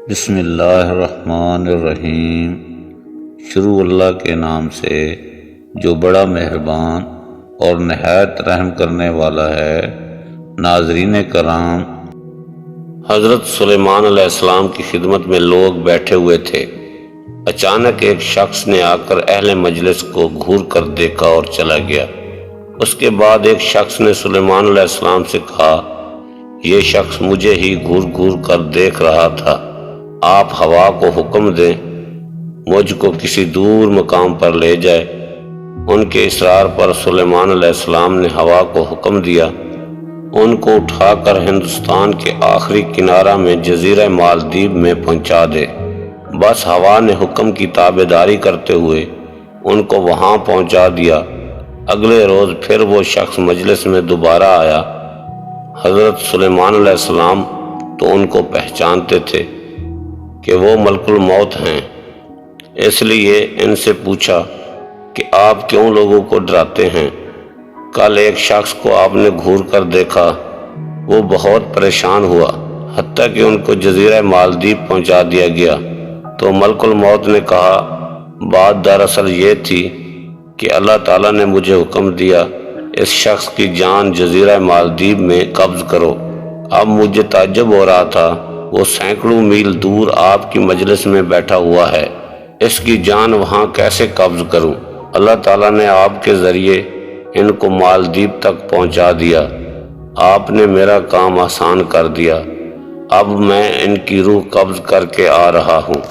بسم اللہ الرحمن الرحیم۔ شروع اللہ کے نام سے جو بڑا مہربان اور نہایت رحم کرنے والا ہے۔ ناظرین کرام، حضرت سلیمان علیہ السلام کی خدمت میں لوگ بیٹھے ہوئے تھے۔ اچانک ایک شخص نے آ کر اہل مجلس کو گھور کر دیکھا اور چلا گیا۔ اس کے بعد ایک شخص نے سلیمان علیہ السلام سے کہا، یہ شخص مجھے ہی گھور گھور کر دیکھ رہا تھا، آپ ہوا کو حکم دیں مجھ کو کسی دور مقام پر لے جائے۔ ان کے اصرار پر سلیمان علیہ السلام نے ہوا کو حکم دیا ان کو اٹھا کر ہندوستان کے آخری کنارہ میں جزیرہ مالدیپ میں پہنچا دے۔ بس ہوا نے حکم کی تابعداری کرتے ہوئے ان کو وہاں پہنچا دیا۔ اگلے روز پھر وہ شخص مجلس میں دوبارہ آیا۔ حضرت سلیمان علیہ السلام تو ان کو پہچانتے تھے کہ وہ ملک الموت ہیں، اس لیے ان سے پوچھا کہ آپ کیوں لوگوں کو ڈراتے ہیں؟ کل ایک شخص کو آپ نے گھور کر دیکھا، وہ بہت پریشان ہوا، حتیٰ کہ ان کو جزیرہ مالدیپ پہنچا دیا گیا۔ تو ملک الموت نے کہا، بات دراصل یہ تھی کہ اللہ تعالیٰ نے مجھے حکم دیا اس شخص کی جان جزیرہ مالدیپ میں قبض کرو۔ اب مجھے تعجب ہو رہا تھا، وہ سینکڑوں میل دور آپ کی مجلس میں بیٹھا ہوا ہے، اس کی جان وہاں کیسے قبض کروں؟ اللہ تعالیٰ نے آپ کے ذریعے ان کو مالدیپ تک پہنچا دیا۔ آپ نے میرا کام آسان کر دیا، اب میں ان کی روح قبض کر کے آ رہا ہوں۔